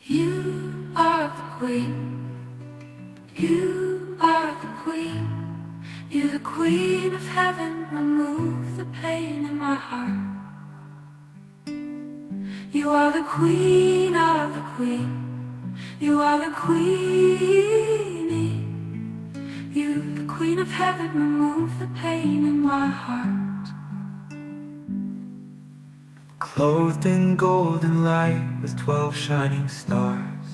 You are the queen. You are the queen. You're the queen of heaven. Remove the pain in my heart. You are the queen of the queen. You are the queenie. You're the queen of heaven. Remove the pain in my heart. Clothed in golden light with 12 shining stars.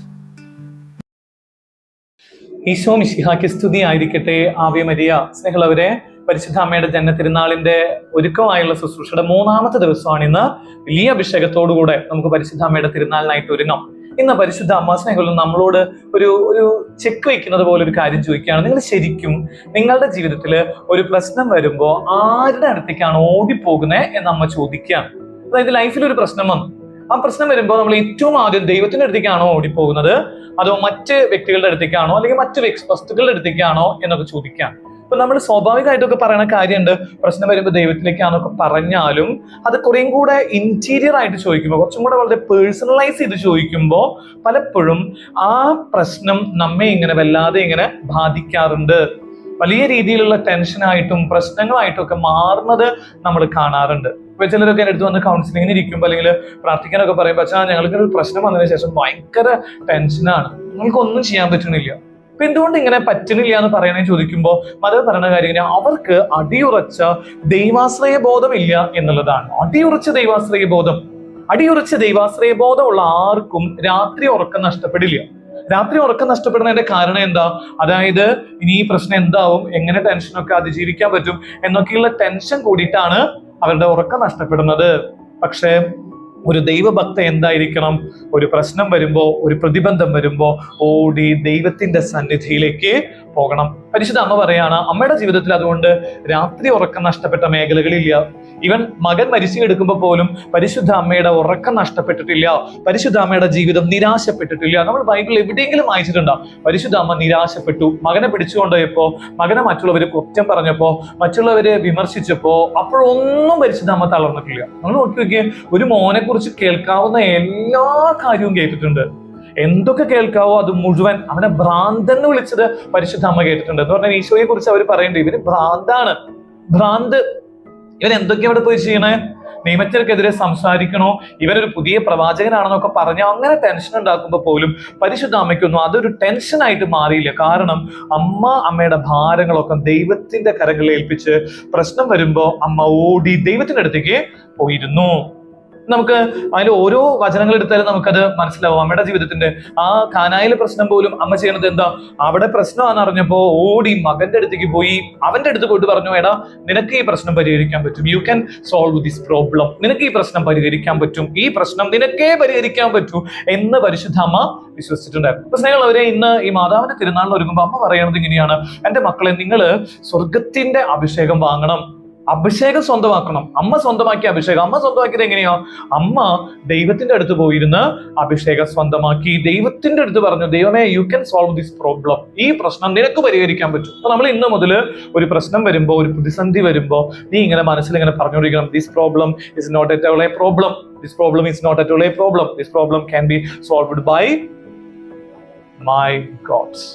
Isho മിശിഹായ്ക്ക് സ്തുതി ആയിരിക്കട്ടെ. Ave Maria. സ്നേഹമുള്ളവരെ, പരിശുദ്ധ അമ്മയുടെ ജന്മത്തിരുനാളിന്റെ ഒരുക്കമായുള്ള ശുശ്രൂഷയുടെ 3-ാമത്തെ ദിവസമാണ് ഇന്ന്. വലിയ അഭിഷേകത്തോടുകൂടെ നമുക്ക് പരിശുദ്ധ അമ്മയുടെ തിരുനാളിനായിട്ട് ഒരുങ്ങാം. ഇന്ന് പരിശുദ്ധ അമ്മ സ്നേഹമുള്ള നമ്മളോട് ഒരു ചെക്ക് വയ്ക്കുന്നത് പോലെ ഒരു കാര്യം ചോദിക്കുകയാണ്. നിങ്ങൾ ശരിക്കും നിങ്ങളുടെ ജീവിതത്തിൽ ഒരു പ്രശ്നം വരുമ്പോൾ ആരുടെ അടുത്തേക്കാണ് ഓടിപ്പോകുന്നത് എന്ന് അമ്മ ചോദിക്കുകയാണ്. അതായത് ലൈഫിൽ ഒരു പ്രശ്നം വന്നു, ആ പ്രശ്നം വരുമ്പോൾ നമ്മൾ ഏറ്റവും ആദ്യം ദൈവത്തിന്റെ അടുത്തേക്കാണോ ഓടിപ്പോകുന്നത്, അതോ മറ്റ് വ്യക്തികളുടെ അടുത്തേക്കാണോ, അല്ലെങ്കിൽ മറ്റ് വസ്തുക്കളുടെ അടുത്തേക്കാണോ എന്നൊക്കെ ചോദിക്കാം. അപ്പൊ നമ്മൾ സ്വാഭാവികമായിട്ടൊക്കെ പറയുന്ന കാര്യമുണ്ട്, പ്രശ്നം വരുമ്പോൾ ദൈവത്തിലേക്കാണൊക്കെ പറഞ്ഞാലും അത് കുറേയും കൂടെ ഇന്റീരിയർ ആയിട്ട് ചോദിക്കുമ്പോൾ, കുറച്ചും കൂടെ വളരെ പേഴ്സണലൈസ് ചെയ്ത് ചോദിക്കുമ്പോൾ പലപ്പോഴും ആ പ്രശ്നം നമ്മെ ഇങ്ങനെ വല്ലാതെ ഇങ്ങനെ ബാധിക്കാറുണ്ട്. വലിയ രീതിയിലുള്ള ടെൻഷനായിട്ടും പ്രശ്നങ്ങളായിട്ടും ഒക്കെ മാറുന്നത് നമ്മൾ കാണാറുണ്ട്. ഇപ്പൊ ചിലരൊക്കെ എൻ്റെ അടുത്ത് വന്ന് കൗൺസിലിങ്ങിന് ഇരിക്കുമ്പോൾ അല്ലെങ്കിൽ പ്രാർത്ഥിക്കാനൊക്കെ പറയുമ്പോൾ അച്ഛാ ഞങ്ങൾക്ക് ഒരു പ്രശ്നം വന്നതിന് ശേഷം ഭയങ്കര ടെൻഷനാണ്, നമുക്കൊന്നും ചെയ്യാൻ പറ്റുന്നില്ല. അപ്പൊ എന്തുകൊണ്ട് ഇങ്ങനെ പറ്റുന്നില്ല എന്ന് പറയണേ ചോദിക്കുമ്പോൾ മദർ പറയുന്ന കാര്യം അവർക്ക് അടിയുറച്ച ദൈവാശ്രയ ബോധമില്ല എന്നുള്ളതാണ്. അടിയുറച്ച ദൈവാശ്രയ ബോധമുള്ള ആർക്കും രാത്രി ഉറക്കം നഷ്ടപ്പെടില്ല. രാത്രി ഉറക്കം നഷ്ടപ്പെടുന്നതിന്റെ കാരണം എന്താ? അതായത് ഇനി ഈ പ്രശ്നം എന്താവും, എങ്ങനെ ടെൻഷനൊക്കെ അതിജീവിക്കാൻ പറ്റും എന്നൊക്കെയുള്ള ടെൻഷൻ കൂടിയിട്ടാണ് അവരുടെ ഉറക്കം നഷ്ടപ്പെടുന്നത്. പക്ഷേ ഒരു ദൈവഭക്ത എന്തായിരിക്കണം? ഒരു പ്രശ്നം വരുമ്പോ, ഒരു പ്രതിബന്ധം വരുമ്പോ ഓടി ദൈവത്തിന്റെ സന്നിധിയിലേക്ക് പോകണം. പരിശുദ്ധ അമ്മ പറയാണ്, അമ്മയുടെ ജീവിതത്തിൽ അതുകൊണ്ട് രാത്രി ഉറക്കം നഷ്ടപ്പെട്ട മേഖലകളില്ല. ഇവൻ മകൻ മരിച്ചു കിടക്കുമ്പോൾ പോലും പരിശുദ്ധ അമ്മയുടെ ഉറക്കം നഷ്ടപ്പെട്ടിട്ടില്ല, പരിശുദ്ധ അമ്മയുടെ ജീവിതം നിരാശപ്പെട്ടിട്ടില്ല. നമ്മൾ ബൈബിളിൽ എവിടെയെങ്കിലും വായിച്ചിട്ടുണ്ടോ പരിശുദ്ധ അമ്മ നിരാശപ്പെട്ടു? മകനെ പിടിച്ചുകൊണ്ടുപോയപ്പോ, മകനെ മറ്റുള്ളവര് കുറ്റം പറഞ്ഞപ്പോ, മറ്റുള്ളവര് വിമർശിച്ചപ്പോ, അപ്പോഴൊന്നും പരിശുദ്ധ അമ്മ തളർന്നിട്ടില്ല. നമ്മൾ നോക്കി നോക്കിയേ, ഒരു മോനെ കുറിച്ച് കേൾക്കാവുന്ന എല്ലാ കാര്യവും കേട്ടിട്ടുണ്ട്. എന്തൊക്കെ കേൾക്കാവോ അത് മുഴുവൻ അവനെ ഭ്രാന്തൻ എന്ന് വിളിച്ചത് പരിശുദ്ധ അമ്മ കേട്ടിട്ടുണ്ട്. എന്ന് പറഞ്ഞാൽ ഈശോയെ കുറിച്ച് അവർ പറയുന്നുണ്ട്, ഇവന് ഭ്രാന്താണ്, ഭ്രാന്ത്. ഇവൻ എന്തൊക്കെയാ അവിടെ പോയി ചെയ്യണേ? നിയമത്തിനെതിരെ സംസാരിക്കണോ, ഇവനൊരു പുതിയ പ്രവാചകനാണെന്നൊക്കെ പറഞ്ഞ് അങ്ങനെ ടെൻഷൻ ഉണ്ടാക്കുമ്പോൾ പോലും പരിശുദ്ധ അമ്മയ്ക്കൊന്നും അതൊരു ടെൻഷനായിട്ട് മാറിയില്ല. കാരണം അമ്മയുടെ ഭാരങ്ങളൊക്കെ ദൈവത്തിന്റെ കരങ്ങളിൽ ഏൽപ്പിച്ച് പ്രശ്നം വരുമ്പോ അമ്മ ഓടി ദൈവത്തിന്റെ അടുത്തേക്ക് പോയിരുന്നു. നമുക്ക് അതിൽ ഓരോ വചനങ്ങൾ എടുത്താലും നമുക്കത് മനസ്സിലാവും. അമ്മയുടെ ജീവിതത്തിന്റെ ആ കാനായിലെ പ്രശ്നം പോലും അമ്മ ചെയ്യണത് എന്താ? അവിടെ പ്രശ്നമാണെന്ന് അറിഞ്ഞപ്പോ ഓടി മകന്റെ അടുത്തേക്ക് പോയി, അവന്റെ അടുത്ത് പോയിട്ട് പറഞ്ഞു, എടാ നിനക്ക് ഈ പ്രശ്നം പരിഹരിക്കാൻ പറ്റും, you can solve this problem, നിനക്ക് ഈ പ്രശ്നം പരിഹരിക്കാൻ പറ്റും, ഈ പ്രശ്നം നിനക്കേ പരിഹരിക്കാൻ പറ്റൂ എന്ന് പരിശുദ്ധ അമ്മ വിശ്വസിച്ചിട്ടുണ്ടായിരുന്നു. അപ്പൊ സ്നേഹമുള്ളവരെ, ഇന്ന് ഈ മാതാവിന്റെ തിരുനാളിൽ ഒരുങ്ങുമ്പോൾ അമ്മ പറയണത് ഇങ്ങനെയാണ്, എന്റെ മക്കളെ നിങ്ങൾ സ്വർഗത്തിന്റെ അഭിഷേകം വാങ്ങണം, അഭിഷേകം സ്വന്തമാക്കണം. അമ്മ സ്വന്തമാക്കിയ അഭിഷേകം. അമ്മ സ്വന്തമാക്കിയത് എങ്ങനെയാ? അമ്മ ദൈവത്തിന്റെ അടുത്ത് പോയിരുന്ന് അഭിഷേകം സ്വന്തമാക്കി ദൈവത്തിന്റെ അടുത്ത് പറഞ്ഞു, ദൈവമേ you can solve this problem, ഈ പ്രശ്നം നിനക്ക് പരിഹരിക്കാൻ പറ്റും. അപ്പൊ നമ്മൾ ഇന്ന് മുതൽ ഒരു പ്രശ്നം വരുമ്പോ, ഒരു പ്രതിസന്ധി വരുമ്പോ നീ ഇങ്ങനെ മനസ്സിൽ ഇങ്ങനെ പറഞ്ഞുകൊണ്ടിരിക്കണം, this problem is not at all a problem, this problem is not at all a problem, this problem can be solved by my gods.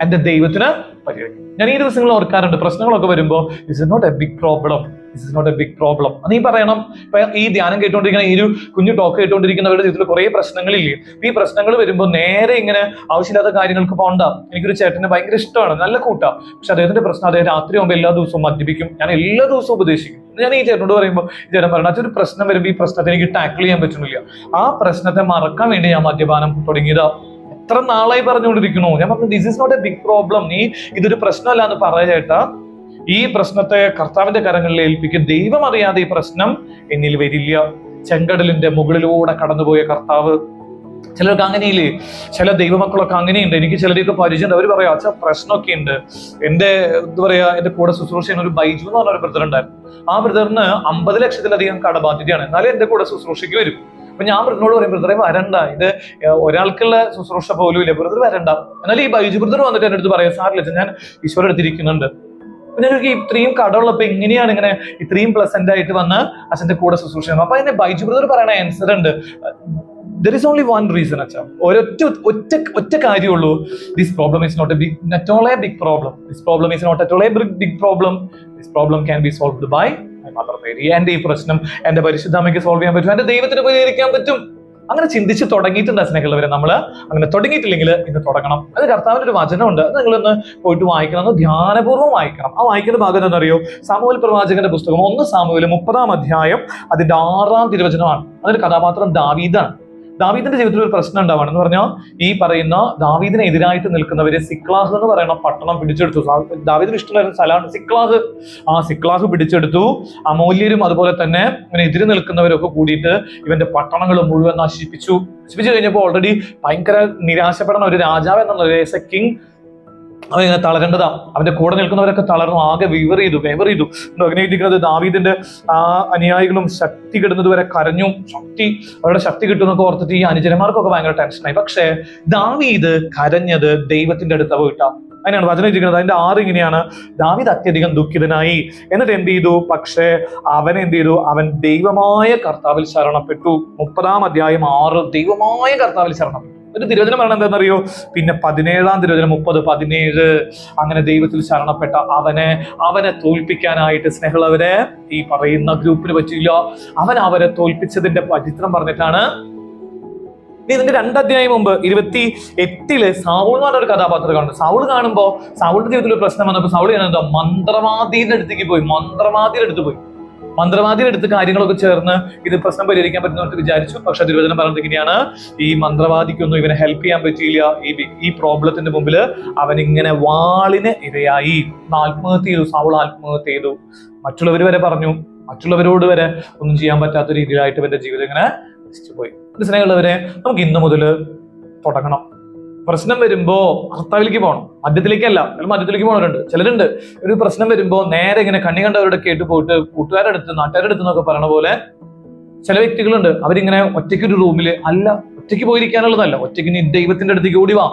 എന്റെ ദൈവത്തിന് പരിഹരിക്കും. ഞാൻ ഈ ദിവസങ്ങൾ ഓർക്കാറുണ്ട്, പ്രശ്നങ്ങളൊക്കെ വരുമ്പോൾ this is not a big problem, this is not a big problem. അത് നീ പറയണം. ഇപ്പൊ ഈ ധ്യാനം കേട്ടോണ്ടിരിക്കുന്ന, ഈ ഒരു കുഞ്ഞു ടോക്ക് കേട്ടോണ്ടിരിക്കുന്നവരുടെ ജീവിതത്തിൽ കുറെ പ്രശ്നങ്ങളില്ലേ? ഈ പ്രശ്നങ്ങൾ വരുമ്പോൾ നേരെ ഇങ്ങനെ ആവശ്യമില്ലാത്ത കാര്യങ്ങൾക്ക് പോകണ്ട. എനിക്കൊരു ചേട്ടന് ഭയങ്കര ഇഷ്ടമാണ്, നല്ല കൂട്ടാ, പക്ഷെ അദ്ദേഹത്തിന്റെ പ്രശ്നം അദ്ദേഹം രാത്രി ആകുമ്പോൾ എല്ലാ ദിവസവും മദ്യപിക്കും. ഞാൻ എല്ലാ ദിവസവും ഉപദേശിക്കും. ഞാൻ ഈ ചേട്ടനോട് പറയുമ്പോൾ ഈ ചേട്ടൻ പറയണം, അതൊരു പ്രശ്നം വരുമ്പോൾ ഈ പ്രശ്നത്തെ എനിക്ക് ടാക്കിൾ ചെയ്യാൻ പറ്റുന്നില്ല, ആ പ്രശ്നത്തെ മറക്കാൻ വേണ്ടി ഞാൻ മദ്യപാനം തുടങ്ങിയതാ. എത്ര നാളായി പറഞ്ഞുകൊണ്ടിരിക്കണു. ഞാൻ പറഞ്ഞു, this is not a big problem, നീ ഇതൊരു പ്രശ്നമല്ല എന്ന് പറയാ. ഈ പ്രശ്നത്തെ കർത്താവിന്റെ കരങ്ങളിൽ ഏൽപ്പിക്കും. ദൈവം അറിയാതെ ഈ പ്രശ്നം എന്നിൽ വരില്ല. ചെങ്കടലിന്റെ മുകളിലൂടെ കടന്നുപോയ കർത്താവ്. ചിലർക്ക് അങ്ങനെയില്ലേ? ചില ദൈവമക്കളൊക്കെ അങ്ങനെയുണ്ട്. എനിക്ക് ചിലരെയൊക്കെ പരിചയമുണ്ട്. അവർ പറയാം, അച്ഛാ പ്രശ്നമൊക്കെ ഉണ്ട്. എന്റെ കൂടെ ശുശ്രൂഷ ചെയ്യുന്ന ഒരു ബൈജു എന്ന് പറഞ്ഞ ഒരു ബ്രദർ ഉണ്ടായിരുന്നു. ആ ബ്രദറിന് 50 ലക്ഷത്തിലധികം കടബാധ്യതയാണ്. എന്നാലും എന്റെ കൂടെ ശുശ്രൂഷയ്ക്ക് വരും. അപ്പൊ ഞാൻ ബ്രദറിനോട് പറയും, ബ്രദറെ വരണ്ട, ഇത് ഒരാൾക്കുള്ള ശുശ്രൂഷ പോലും ഇല്ല, ബ്രദർ വരണ്ട. എന്നാൽ ഈ ബൈജു ബ്രദർ വന്നിട്ട് എന്റെ അടുത്ത് പറയാം, സാറില്ല ഞാൻ ഈശോയുടെ അടുത്തിരിക്കുന്നുണ്ട്. ഞങ്ങൾക്ക് ഇത്രയും കടമുള്ളപ്പോ എങ്ങനെയാണ് ഇങ്ങനെ ഇത്രയും പ്ലസന്റ് ആയിട്ട് വന്ന് അച്ഛന്റെ കൂടെ ശുശ്രൂഷ ചെയ്യുന്നത്? അപ്പൊ അതിന്റെ ബൈജു ബ്രദർ പറയണ ആൻസർ ഉണ്ട്, there is only one reason അച്ഛാ. ഒറ്റ കാര്യമുള്ളൂ. This problem is not a not only a big problem. This problem is not at all a big problem. This problem can be solved by my mother Mary. എന്റെ ഈ പ്രശ്നം എന്റെ പരിശുദ്ധ അമ്മയ്ക്ക് solve ചെയ്യാൻ പറ്റും, എന്റെ ദൈവത്തിന് പരിഹരിക്കാൻ പറ്റും. അങ്ങനെ ചിന്തിച്ച് തുടങ്ങിയിട്ടുണ്ട് സ്നേഹമുള്ളവരെ. നമ്മൾ അങ്ങനെ തുടങ്ങിയിട്ടില്ലെങ്കിൽ ഇന്ന് തുടങ്ങണം. അത് കർത്താവിന്റെ ഒരു വചനമുണ്ട്, അത് നിങ്ങളൊന്ന് പോയിട്ട് വായിക്കണം, ഒന്ന് ധ്യാനപൂർവ്വം വായിക്കണം. ആ വായിക്കുന്ന ഭാഗം എന്താണെന്നറിയോ? സാമുവേൽ പ്രവാചകന്റെ പുസ്തകം 1 സാമുവേൽ 30-ാം അധ്യായം അതിന്റെ 6-ാം തിരുവചനമാണ്. അതിന്റെ കഥാപാത്രം ദാവീദാണ്. ദാവീദിന്റെ ജീവിതത്തിൽ ഒരു പ്രശ്നം ഉണ്ടാവാണ് എന്ന് പറഞ്ഞാൽ, ഈ പറയുന്ന ദാവീദിന് എതിരായിട്ട് നിൽക്കുന്നവര് സിക്ലാഹ് എന്ന് പറയുന്ന പട്ടണം പിടിച്ചെടുത്തു. ദാവീദിന് ഇഷ്ടമുള്ള സ്ഥലമാണ് സിക്ലാഹ്. ആ സിക്ലാഹ് പിടിച്ചെടുത്തു. അമൂല്യരും അതുപോലെ തന്നെ ഇവന് എതിരെ നിൽക്കുന്നവരൊക്കെ കൂടിയിട്ട് ഇവന്റെ പട്ടണങ്ങൾ മുഴുവൻ നശിപ്പിച്ചു കഴിഞ്ഞപ്പോൾ ഓൾറെഡി ഭയങ്കര നിരാശപ്പെടണം ഒരു രാജാവ് എന്നുള്ള കിങ് അവനിങ്ങനെ തളരേണ്ടതാ. അവന്റെ കൂടെ നിൽക്കുന്നവരൊക്കെ തളർന്നു, ആകെ വെവർ ചെയ്തു. അഭിനയിക്കുന്നത് ദാവീദിന്റെ ആ അനുയായികളും ശക്തി കിട്ടുന്നത് വരെ കരഞ്ഞു. അവരുടെ ശക്തി കിട്ടുന്നൊക്കെ ഓർത്തിട്ട് ഈ അനുചരന്മാർക്കൊക്കെ ഭയങ്കര ടെൻഷനായി. പക്ഷേ ദാവീദ് കരഞ്ഞത് ദൈവത്തിന്റെ അടുത്ത പോയിട്ടാ. അതിനാണ് വചനം ഇരിക്കുന്നത്. അതിന്റെ 6 ഇങ്ങനെയാണ്: ദാവീദ് അത്യധികം ദുഃഖിതനായി, എന്നിട്ട് എന്ത് ചെയ്തു? പക്ഷേ അവൻ എന്ത് ചെയ്തു? അവൻ ദൈവമായ കർത്താവിൽ ശരണപ്പെട്ടു. 30-ാം അധ്യായം 6 ദൈവമായ കർത്താവിൽ ശരണപ്പെട്ടു. ഒരു തിരുവചനം പറയണത് എന്താണെന്നറിയോ? പിന്നെ 17-ാം തിരുവചനം 30, 17 അങ്ങനെ ദൈവത്തിൽ ശരണപ്പെട്ട അവനെ തോൽപ്പിക്കാനായിട്ട് സ്നേഹമുള്ളവരെ ഈ പറയുന്ന ഗ്രൂപ്പിന് പറ്റില്ല. അവരെ തോൽപ്പിച്ചതിന്റെ ചരിത്രം പറഞ്ഞിട്ടാണ്. ഇതിന്റെ 2 അധ്യായം മുമ്പ് 28 സാവൂൾ എന്ന് പറഞ്ഞ ഒരു കഥാപാത്രം കാണുന്നു. സാവൂൾ കാണുമ്പോ സാവൂളിന്റെ ജീവിതത്തിൽ ഒരു പ്രശ്നം വന്നപ്പോൾ സാവൂൾ എന്താ മന്ത്രവാദിയുടെ അടുത്തേക്ക് പോയി. മന്ത്രവാദിയുടെ അടുത്ത് കാര്യങ്ങളൊക്കെ ചേർന്ന് ഇത് പ്രശ്നം പരിഹരിക്കാൻ പറ്റുന്നവർക്ക് വിചാരിച്ചു. പക്ഷെ തിരുവചനം പറയുന്നത് ഇങ്ങനെയാണ്: ഈ മന്ത്രവാദിക്കൊന്നും ഇവനെ ഹെൽപ്പ് ചെയ്യാൻ പറ്റിയില്ല. ഈ പ്രോബ്ലത്തിന്റെ മുമ്പിൽ അവനിങ്ങനെ വാളിന് ഇരയായി ആത്മഹത്യ ചെയ്തു. സാവൂൾ ആത്മഹത്യ ചെയ്തു. മറ്റുള്ളവർ വരെ പറഞ്ഞു, മറ്റുള്ളവരോട് വരെ ഒന്നും ചെയ്യാൻ പറ്റാത്ത രീതിയിലായിട്ട് ഇവന്റെ ജീവിതം ഇങ്ങനെ നശിച്ചു പോയി. സ്നേഹമുള്ളവരെ, നമുക്ക് ഇന്ന് മുതൽ തുടങ്ങണം. പ്രശ്നം വരുമ്പോ കർത്താവിലേക്ക് പോകണം, മദ്യത്തിലേക്കല്ല. മദ്യത്തിലേക്ക് പോകണവരുണ്ട്, ചിലരുണ്ട്. ഒരു പ്രശ്നം വരുമ്പോ നേരെ ഇങ്ങനെ കണ്ണി കണ്ടവരുടെ കേട്ട് പോയിട്ട് കൂട്ടുകാരുടെ അടുത്ത് നാട്ടുകാരുടെ അടുത്ത് എന്നൊക്കെ പറയണ പോലെ ചില വ്യക്തികളുണ്ട്. അവരിങ്ങനെ ഒറ്റയ്ക്കൊരു റൂമിൽ ഒറ്റയ്ക്ക് പോയിരിക്കാനുള്ളതല്ല, ഒറ്റയ്ക്ക് നീ ദൈവത്തിന്റെ അടുത്തേക്ക് ഓടി വാ.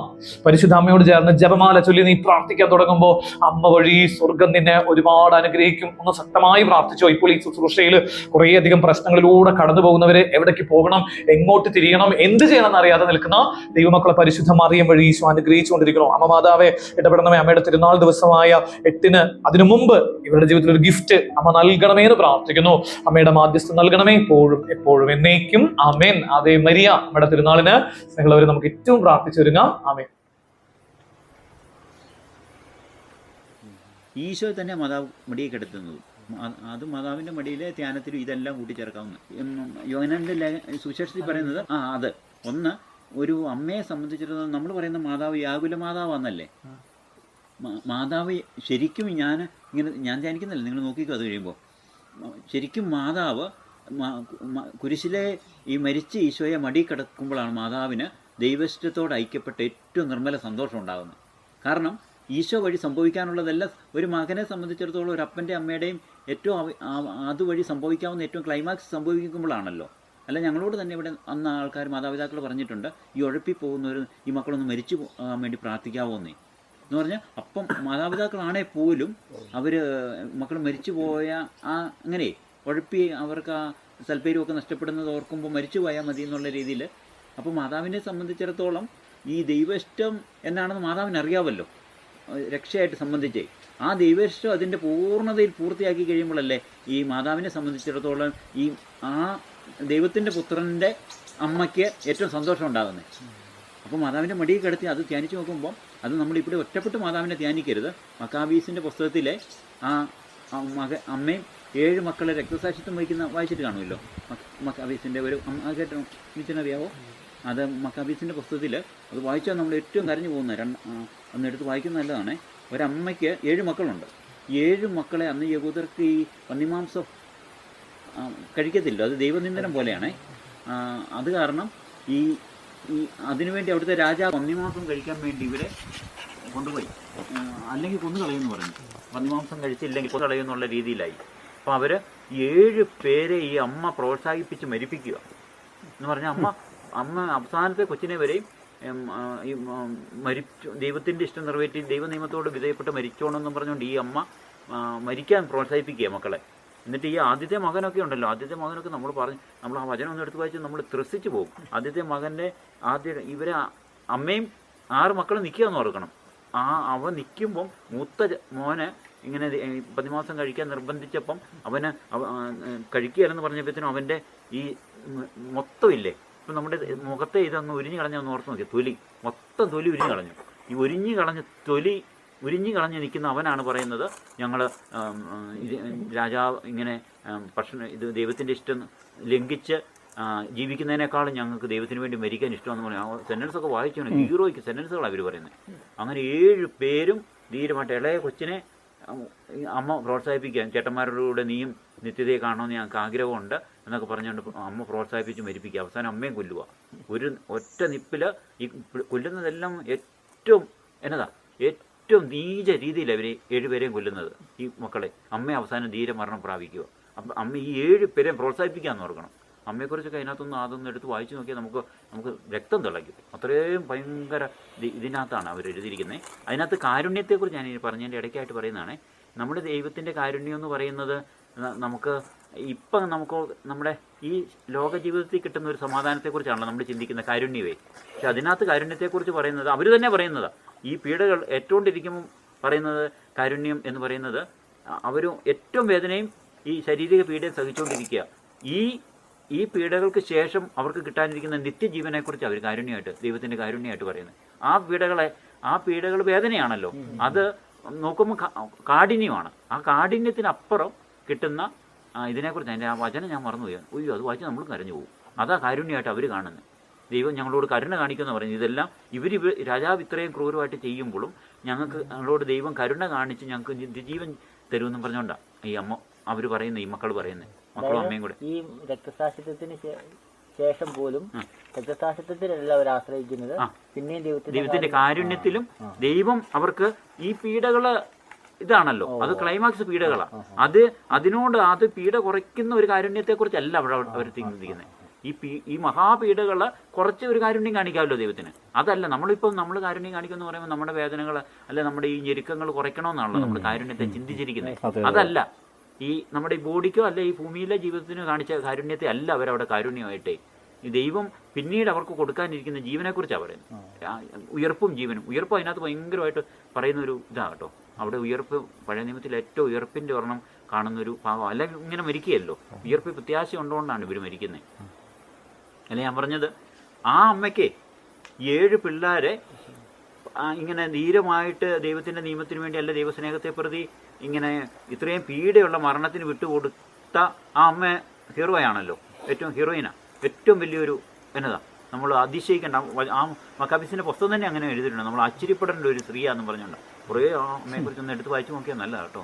പരിശുദ്ധ അമ്മയോട് ചേർന്ന് ജപമാല ചൊല്ലി നീ പ്രാർത്ഥിക്കാൻ തുടങ്ങുമ്പോൾ അമ്മ വഴി സ്വർഗം നിന്നെ ഒരുപാട് അനുഗ്രഹിക്കും. ഒന്ന് ശക്തമായി പ്രാർത്ഥിച്ചോ. ഇപ്പോൾ ഈ ശുശ്രൂഷയിൽ കുറേയധികം പ്രശ്നങ്ങളിലൂടെ കടന്നു പോകുന്നവരെ എവിടേക്ക് പോകണം, എങ്ങോട്ട് തിരിയണം, എന്ത് ചെയ്യണം എന്നറിയാതെ നിൽക്കുന്ന ദൈവമക്കളെ പരിശുദ്ധ മറിയം വഴി ഈശോ അനുഗ്രഹിച്ചുകൊണ്ടിരിക്കണം. അമ്മ മാതാവേ ഇടപെടണമേ. അമ്മയുടെ തിരുനാൾ ദിവസമായ 8-ന് അതിനു മുമ്പ് ഇവരുടെ ജീവിതത്തിൽ ഒരു ഗിഫ്റ്റ് അമ്മ നൽകണമേ എന്ന് പ്രാർത്ഥിക്കുന്നു. അമ്മയുടെ മാധ്യസ്ഥം നൽകണമേ, എപ്പോഴും എന്നേക്കും. ആമേൻ. Ave Maria. നമ്മുടെ തിരുനാളിന് സ്നേഹമുള്ളവരെ നമുക്ക് ഏറ്റവും പ്രാർത്ഥിച്ചു ഒരുങ്ങാം. ആമേൻ. ഈശോ തന്നെ മാതാവ് മടിയെ കിടത്തുന്നത്, അത് മാതാവിന്റെ മടിയിലെ ധ്യാനത്തിലും ഇതെല്ലാം കൂട്ടിച്ചേർക്കാവുന്ന. യോഹന്നാന്റെ സുവിശേഷത്തിൽ പറയുന്നത് അത് ഒന്ന്, ഒരു അമ്മയെ സംബന്ധിച്ചിടത്തോളം നമ്മൾ പറയുന്ന മാതാവ് വ്യാകുല മാതാവാന്നല്ലേ. മാതാവ് ശരിക്കും ഞാൻ ധ്യാനിക്കുന്നില്ല, നിങ്ങൾ നോക്കിക്കോ. അത് കഴിയുമ്പോൾ ശരിക്കും മാതാവ് കുരിശിലെ ഈ മരിച്ച ഈശോയെ മടി കിടക്കുമ്പോഴാണ് മാതാവിന് ദൈവഇഷ്ടത്തോട് ഐക്യപ്പെട്ട ഏറ്റവും നിർമ്മല സന്തോഷം ഉണ്ടാകുന്നത്. കാരണം ഈശോ വഴി സംഭവിക്കാനുള്ളതെല്ലാം ഒരു മകനെ സംബന്ധിച്ചിടത്തോളം ഒരു അപ്പൻ്റെ അമ്മയുടെയും ഏറ്റവും അതുവഴി സംഭവിക്കാവുന്ന ഏറ്റവും ക്ലൈമാക്സ് സംഭവിക്കുമ്പോഴാണല്ലോ. അല്ല, ഞങ്ങളോട് തന്നെ ഇവിടെ അന്ന് ആൾക്കാർ മാതാപിതാക്കൾ പറഞ്ഞിട്ടുണ്ട്, ഈ ഉഴപ്പി പോകുന്നവർ ഈ മക്കളൊന്ന് മരിച്ചു പോകാൻ വേണ്ടി പ്രാർത്ഥിക്കാവോന്നേ എന്ന് പറഞ്ഞാൽ. അപ്പം മാതാപിതാക്കളാണെങ്കിൽ പോലും അവർ മക്കൾ മരിച്ചു പോയ അങ്ങനെ ഉഴപ്പി അവർക്ക് ആ സൽപ്പേരുമൊക്കെ നഷ്ടപ്പെടുന്നത് ഓർക്കുമ്പോൾ മരിച്ചു പോയാൽ മതി എന്നുള്ള രീതിയിൽ. അപ്പോൾ മാതാവിനെ സംബന്ധിച്ചിടത്തോളം ഈ ദൈവഇഷ്ടം എന്നാണെന്ന് മാതാവിന് അറിയാമല്ലോ, രക്ഷയായിട്ട് സംബന്ധിച്ച്. ആ ദൈവഇഷ്ടം അതിൻ്റെ പൂർണ്ണതയിൽ പൂർത്തിയാക്കി കഴിയുമ്പോഴല്ലേ ഈ മാതാവിനെ സംബന്ധിച്ചിടത്തോളം ഈ ദൈവത്തിൻ്റെ പുത്രൻ്റെ അമ്മയ്ക്ക് ഏറ്റവും സന്തോഷം ഉണ്ടാകുന്നത്. അപ്പോൾ മാതാവിൻ്റെ മടിയിൽ കിടത്തി അത് ധ്യാനിച്ച് നോക്കുമ്പോൾ അത് നമ്മളിവിടെ ഒറ്റപ്പെട്ട് മാതാവിനെ ധ്യാനിക്കരുത്. മക്കാബീസിൻ്റെ പുസ്തകത്തിലെ അമ്മയും 7 മക്കളെ രക്തസാക്ഷിത്വം വായിച്ചിട്ട് കാണുമല്ലോ. മക്കാബീസിൻ്റെ ഒരു കേട്ടോ, എനിക്കറിയാവോ? അത് മക്കാബീസിൻ്റെ പുസ്തകത്തിൽ അത് വായിച്ചാൽ നമ്മൾ ഏറ്റവും കരഞ്ഞു പോകുന്നത്. അന്നെടുത്ത് വായിക്കുന്നത് നല്ലതാണ്. ഒരമ്മയ്ക്ക് 7 മക്കളുണ്ട്. 7 മക്കളെ അന്ന് യഹൂദർക്ക് ഈ പന്നിമാംസം കഴിക്കത്തില്ല, അത് ദൈവനിന്ദനം പോലെയാണ്. അത് കാരണം ഈ അതിനുവേണ്ടി അവിടുത്തെ രാജാവ് പന്നിമാംസം കഴിക്കാൻ വേണ്ടി ഇവരെ കൊണ്ടുപോയി, അല്ലെങ്കിൽ കൊന്നു കളയുമെന്ന് പറഞ്ഞു. പന്നിമാംസം കഴിച്ചില്ലെങ്കിൽ കൊന്നു കളയുമെന്നുള്ള രീതിയിലായി. അപ്പോൾ അവർ 7 പേരെ ഈ അമ്മ പ്രോത്സാഹിപ്പിച്ച് മരിപ്പിക്കുക എന്ന് പറഞ്ഞാൽ അമ്മ അവസാനത്തെ കൊച്ചിനെ വരെയും ഈ മരിച്ചു ദൈവത്തിൻ്റെ ഇഷ്ടം നിറവേറ്റി ദൈവനിയമത്തോട് വിധേയപ്പെട്ട് മരിച്ചോണമെന്നും പറഞ്ഞുകൊണ്ട് ഈ അമ്മ മരിക്കാൻ പ്രോത്സാഹിപ്പിക്കുക മക്കളെ. എന്നിട്ട് ഈ ആദ്യത്തെ മകനൊക്കെ ഉണ്ടല്ലോ, ആദ്യത്തെ മകനൊക്കെ നമ്മൾ ആ വചനം ഒന്ന് എടുത്ത് വായിച്ച് നമ്മൾ ത്രസിച്ച് പോകും. ആദ്യത്തെ മകൻ്റെ ഇവരെ അമ്മയും 6 മക്കളും നിൽക്കുക എന്ന് ഓർക്കണം. അവൻ നിൽക്കുമ്പം മൂത്ത മോനെ ഇങ്ങനെ പ്രതിമാസം കഴിക്കാൻ നിർബന്ധിച്ചപ്പം അവന് കഴിക്കുകയല്ലെന്ന് പറഞ്ഞപ്പോഴത്തേനും അവൻ്റെ ഈ മൊത്തമില്ലേ, ഇപ്പം നമ്മുടെ മുഖത്തെ ഇതൊന്ന് ഉരിഞ്ഞു കളഞ്ഞൊന്ന് ഓർത്ത് നോക്കി, മൊത്തം തൊലി ഉരിഞ്ഞു കളഞ്ഞു. ഈ ഉരിഞ്ഞു കളഞ്ഞ് നിൽക്കുന്ന അവനാണ് പറയുന്നത്, ഞങ്ങൾ രാജാവ് ഇങ്ങനെ ഇത് ദൈവത്തിൻ്റെ ഇഷ്ടം ലംഘിച്ച് ജീവിക്കുന്നതിനേക്കാളും ഞങ്ങൾക്ക് ദൈവത്തിന് വേണ്ടി മരിക്കാൻ ഇഷ്ടമെന്ന് പറയാം. സെൻറ്റൻസൊക്കെ വായിച്ചാണ്, ഹീറോയ്ക്ക് സെൻറ്റൻസുകളാണ് അവർ പറയുന്നത്. അങ്ങനെ 7 പേരും ധീരമായിട്ട് ഇളയ കൊച്ചിനെ അമ്മ പ്രോത്സാഹിപ്പിക്കാൻ, ചേട്ടന്മാരുടെ കൂടെ നീയും നിത്യതയെ കാണണമെന്ന് ഞങ്ങൾക്ക് ആഗ്രഹമുണ്ട് എന്നൊക്കെ പറഞ്ഞുകൊണ്ട് അമ്മ പ്രോത്സാഹിപ്പിച്ച് മരിപ്പിക്കുക. അവസാനം അമ്മയും കൊല്ലുക. ഒറ്റ നിപ്പിൽ ഈ കൊല്ലുന്നതെല്ലാം ഏറ്റവും നീച രീതിയിൽ അവർ 7 പേരെയും കൊല്ലുന്നത് ഈ മക്കളെ. അമ്മ അവസാനം ധീരമരണം പ്രാപിക്കുക. അപ്പം അമ്മ ഈ 7 പേരെയും പ്രോത്സാഹിപ്പിക്കാമെന്ന് ഓർക്കണം. അമ്മയെക്കുറിച്ചൊക്കെ അതൊന്നും എടുത്ത് വായിച്ചു നോക്കിയാൽ നമുക്ക് രക്തം തിളയ്ക്കും. അത്രയും ഭയങ്കര ഇതിനകത്താണ് അവർ എഴുതിയിരിക്കുന്നത്. അതിനകത്ത് കാരുണ്യത്തെക്കുറിച്ച് ഞാൻ പറഞ്ഞതിൻ്റെ ഇടയ്ക്കായിട്ട് പറയുന്നതാണ്. നമ്മുടെ ദൈവത്തിൻ്റെ കാരുണ്യം എന്ന് പറയുന്നത് നമുക്ക് നമ്മുടെ ഈ ലോക ജീവിതത്തിൽ കിട്ടുന്ന ഒരു സമാധാനത്തെക്കുറിച്ചാണല്ലോ നമ്മൾ ചിന്തിക്കുന്ന കാരുണ്യമേ. പക്ഷെ അതിനകത്ത് കാരുണ്യത്തെക്കുറിച്ച് പറയുന്നത് അവർ തന്നെ പറയുന്നതാണ്. ഈ പീഡകൾ ഏറ്റുകൊണ്ടിരിക്കുമ്പോൾ പറയുന്നത് കാരുണ്യം എന്ന് പറയുന്നത് അവർ ഏറ്റവും വേദനയും ഈ ശാരീരിക പീഡയും സഹിച്ചുകൊണ്ടിരിക്കുക. ഈ പീഡകൾക്ക് ശേഷം അവർക്ക് കിട്ടാനിരിക്കുന്ന നിത്യജീവനെക്കുറിച്ച് അവർ കാരുണ്യമായിട്ട്, ദൈവത്തിൻ്റെ കാരുണ്യമായിട്ട് പറയുന്നത്. ആ പീഡകൾ വേദനയാണല്ലോ, അത് നോക്കുമ്പോൾ കാഠിന്യമാണ്. ആ കാഠിന്യത്തിനപ്പുറം കിട്ടുന്ന ഇതിനെക്കുറിച്ച് അതിൻ്റെ ആ വചനം ഞാൻ മറന്നുപോയി. അത് വായിച്ച് നമ്മൾ കരഞ്ഞു പോകും. അതാ കാരുണ്യമായിട്ട് അവർ കാണുന്നത്. ദൈവം ഞങ്ങളോട് കരുണ കാണിക്കുമെന്ന് പറയുന്നത്. ഇതെല്ലാം രാജാവ് ഇത്രയും ക്രൂരമായിട്ട് ചെയ്യുമ്പോഴും ഞങ്ങളോട് ദൈവം കരുണ കാണിച്ച് ഞങ്ങൾക്ക് നിത്യജീവൻ തരുമെന്നും പറഞ്ഞുകൊണ്ടാണ് ഈ അമ്മ അവർ പറയുന്നത്, ഈ മക്കൾ പറയുന്നത്, മക്കളും അമ്മയും കൂടെ. ഈ രക്തസാക്ഷിത്വത്തിന് ശേഷം പോലും രക്തസാക്ഷിത്വത്തിലല്ല അവർ ആശ്രയിക്കുന്നത്, പിന്നെയും ദൈവത്തിന്റെ കാരുണ്യത്തിലും ദൈവം അവർക്ക് ഈ പീഡകള് ഇതാണല്ലോ, അത് ക്ലൈമാക്സ് പീഡകളാണ്. അത് പീഡ കുറയ്ക്കുന്ന ഒരു കാരുണ്യത്തെക്കുറിച്ചല്ല അവർ ചിന്തിക്കുന്നത്. ഈ മഹാപീഡകള് കുറച്ച് ഒരു കാരുണ്യം കാണിക്കാമല്ലോ ദൈവത്തിന്. അതല്ല നമ്മൾ കാരുണ്യം കാണിക്കുമെന്ന് പറയുമ്പോൾ നമ്മുടെ വേദനകൾ അല്ല നമ്മുടെ ഈ ഞെരുക്കങ്ങൾ കുറയ്ക്കണമെന്നാണല്ലോ നമ്മൾ കാരുണ്യത്തെ ചിന്തിച്ചിരിക്കുന്നത്. അതല്ല ഈ നമ്മുടെ ഈ ബോഡിക്കോ അല്ല ഈ ഭൂമിയിലെ ജീവിതത്തിന് കാണിച്ച കാരുണ്യത്തെ അല്ല അവരവിടെ കാരുണ്യമായിട്ടേ. ഈ ദൈവം പിന്നീട് അവർക്ക് കൊടുക്കാനിരിക്കുന്ന ജീവനെക്കുറിച്ചാണ് പറയുന്നത്. ഉയർപ്പും ജീവനും. ഉയർപ്പ് അതിനകത്ത് ഭയങ്കരമായിട്ട് പറയുന്നൊരു ഇതാണ് കേട്ടോ. അവിടെ ഉയർപ്പ് പഴയ നിയമത്തിൽ ഏറ്റവും ഉയർപ്പിൻ്റെ ഒരെണ്ണം കാണുന്നൊരു ഭാഗം. അല്ലെങ്കിൽ ഇങ്ങനെ മരിക്കുകയല്ലോ, ഉയർപ്പ് പ്രത്യാശ ഉണ്ടോണ്ടാണ് ഇവർ മരിക്കുന്നത്. അല്ല ഞാൻ പറഞ്ഞത്, ആ അമ്മയ്ക്ക് 7 പിള്ളേരെ ഇങ്ങനെ ധീരമായിട്ട് ദൈവത്തിൻ്റെ നിയമത്തിന് വേണ്ടി അല്ല ദൈവസ്നേഹത്തെ പ്രതി ഇങ്ങനെ ഇത്രയും പീഡയുള്ള മരണത്തിന് വിട്ടുകൊടുത്ത ആ അമ്മ ഹീറോയാണല്ലോ, ഏറ്റവും ഹീറോയിനാണ്, ഏറ്റവും വലിയൊരു നമ്മൾ അതിശയിക്കേണ്ട. ആ മക്കാബീസിൻ്റെ പുസ്തകം തന്നെ അങ്ങനെ എഴുതിയിട്ടുണ്ട്. നമ്മൾ ആശ്ചര്യപ്പെടേണ്ട ഒരു സ്ത്രീയാണെന്ന് പറഞ്ഞുകൊണ്ട് കുറേ ആ അമ്മയെക്കുറിച്ച് ഒന്ന് എടുത്ത് വായിച്ചു നോക്കിയാൽ നല്ലതാണ് കേട്ടോ.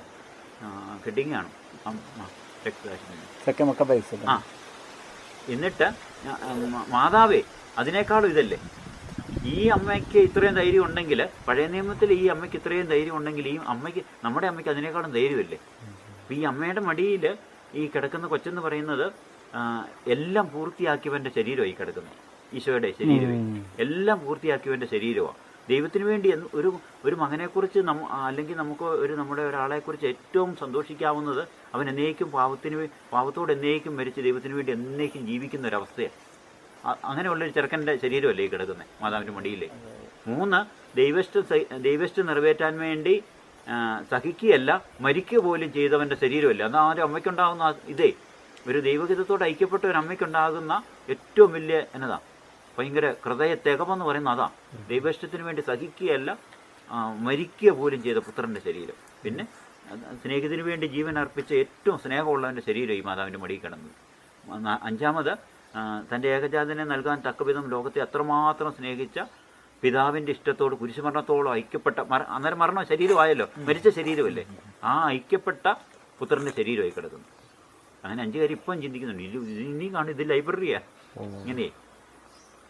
ഹെഡിങ്ങാണ് എന്നിട്ട് മാതാവേ അതിനേക്കാളും ഇതല്ലേ, ഈ അമ്മയ്ക്ക് ഇത്രയും ധൈര്യം ഉണ്ടെങ്കിൽ, പഴയ നിയമത്തിൽ ഈ അമ്മയ്ക്ക് ഇത്രയും ധൈര്യം ഉണ്ടെങ്കിൽ ഈ അമ്മയ്ക്ക്, നമ്മുടെ അമ്മയ്ക്ക് അതിനേക്കാളും ധൈര്യമല്ലേ. അപ്പം ഈ അമ്മയുടെ മടിയിൽ ഈ കിടക്കുന്ന കൊച്ചെന്ന് പറയുന്നത് എല്ലാം പൂർത്തിയാക്കിയവൻ്റെ ശരീരമായി കിടക്കുന്നത്. ഈശോയുടെ ശരീരമേ എല്ലാം പൂർത്തിയാക്കിയവൻ്റെ ശരീരമാണ്. ദൈവത്തിന് വേണ്ടി ഒരു മകനെക്കുറിച്ച് അല്ലെങ്കിൽ നമ്മുടെ ഒരാളെക്കുറിച്ച് ഏറ്റവും സന്തോഷിക്കാവുന്നത് അവൻ എന്നേക്കും പാവത്തോട് എന്നേക്കും മരിച്ച് ദൈവത്തിന് വേണ്ടി എന്നേക്കും ജീവിക്കുന്ന ഒരവസ്ഥയാണ്. അങ്ങനെയുള്ളൊരു ചെറുക്കൻ്റെ ശരീരമല്ലേ ഈ കിടക്കുന്നത് മാതാവിൻ്റെ മടിയിലെ. 3 ദൈവഷ്ടം നിറവേറ്റാൻ വേണ്ടി സഹിക്കുകയല്ല മരിക്കുക പോലും ചെയ്തവൻ്റെ ശരീരമല്ലേ. അത് ആ ഒരു അമ്മയ്ക്കുണ്ടാകുന്ന ഇതേ ഒരു ദൈവഹിതത്തോട് ഐക്യപ്പെട്ട ഒരു അമ്മയ്ക്കുണ്ടാകുന്ന ഏറ്റവും വലിയ ഭയങ്കര ഹൃദയ തികമെന്ന് പറയുന്നത് അതാണ്. ദൈവഷ്ടത്തിന് വേണ്ടി സഹിക്കുകയല്ല മരിക്കുക പോലും ചെയ്ത പുത്രൻ്റെ ശരീരം. പിന്നെ സ്നേഹത്തിന് വേണ്ടി ജീവൻ അർപ്പിച്ച ഏറ്റവും സ്നേഹമുള്ളവൻ്റെ ശരീരം ഈ മാതാവിൻ്റെ മടിയിൽ കിടന്നത്. 5 തൻ്റെ ഏകജാതനെ നൽകാൻ തക്കവിധം ലോകത്തെ അത്രമാത്രം സ്നേഹിച്ച പിതാവിൻ്റെ ഇഷ്ടത്തോട് കുരിശുമരണത്തോളം ഐക്യപ്പെട്ട, അന്നേരം മരണം ശരീരമായല്ലോ, മരിച്ച ശരീരമല്ലേ, ആ ഐക്യപ്പെട്ട പുത്രൻ്റെ ശരീരമായി കിടക്കുന്നു. അങ്ങനെ 5 കാര്യം ഇപ്പം ചിന്തിക്കുന്നുണ്ട്. ഇനി കാണും ഇത് ലൈബ്രറിയാ ഇങ്ങനെ.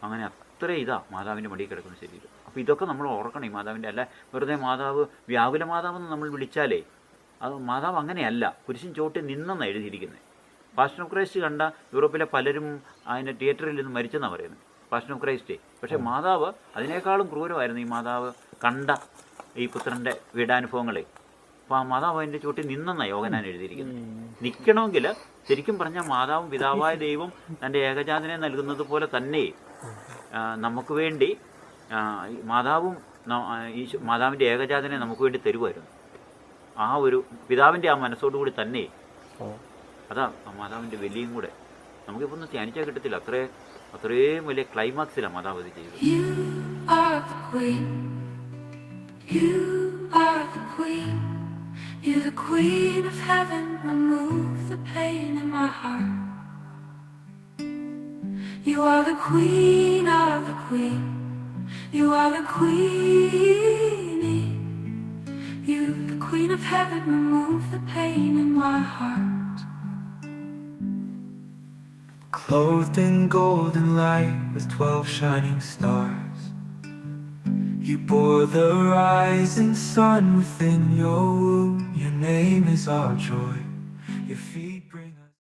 അങ്ങനെ അത്ര മാതാവിൻ്റെ മടിയിൽ കിടക്കുന്ന ശരീരം. അപ്പോൾ ഇതൊക്കെ നമ്മൾ ഓർക്കണം. ഈ മാതാവിൻ്റെ അല്ല വെറുതെ മാതാവ് വ്യാകുല മാതാവെന്ന് നമ്മൾ വിളിച്ചാലേ അത് മാതാവ് അങ്ങനെയല്ല, കുരിശിൻ ചോട്ടിൽ നിന്നെന്നാണ് എഴുതിയിരിക്കുന്നത്. പാഷൻ ഓഫ് ക്രൈസ്റ്റ് കണ്ട യൂറോപ്പിലെ പലരും അതിൻ്റെ തിയേറ്ററിൽ നിന്ന് മരിച്ചെന്നാണ് പറയുന്നത്, പാഷൻ ഓഫ് ക്രൈസ്റ്റ്. പക്ഷേ മാതാവ് അതിനേക്കാളും ക്രൂരമായിരുന്നു ഈ മാതാവ് കണ്ട ഈ പുത്രൻ്റെ പീഡാനുഭവങ്ങളെ. അപ്പോൾ ആ മാതാവ് അതിൻ്റെ ചുവട്ടിൽ നിന്നെന്നാണ് യോഹന്നാൻ എഴുതിയിരിക്കുന്നത്. നിൽക്കണമെങ്കിൽ ശരിക്കും പറഞ്ഞാൽ മാതാവും പിതാവായ ദൈവം തൻ്റെ ഏകജാതനെ നൽകുന്നത് പോലെ തന്നെ നമുക്ക് വേണ്ടി മാതാവും മാതാവിൻ്റെ ഏകജാതനെ നമുക്ക് വേണ്ടി തരുമായിരുന്നു. ആ ഒരു പിതാവിൻ്റെ ആ മനസ്സോടുകൂടി തന്നെ. അതാ ആ മാതാവിൻ്റെ വലിയും കൂടെ നമുക്കിപ്പോൾ ഒന്ന് ധ്യാനിച്ചാൽ കിട്ടത്തില്ല. അത്രയും വലിയ ക്ലൈമാക്സിലാണ് മാതാവ് ഇത് ചെയ്തത്. You are the queen. You are the queen. You're the queen of heaven. Remove the pain in my heart. You are the queen of the queen. You are the queenie. You're the queen of heaven. Remove the pain in my heart. Clothed in golden light with 12 shining stars, you bore the rising sun within your womb. Your name is our joy. Your feet bring us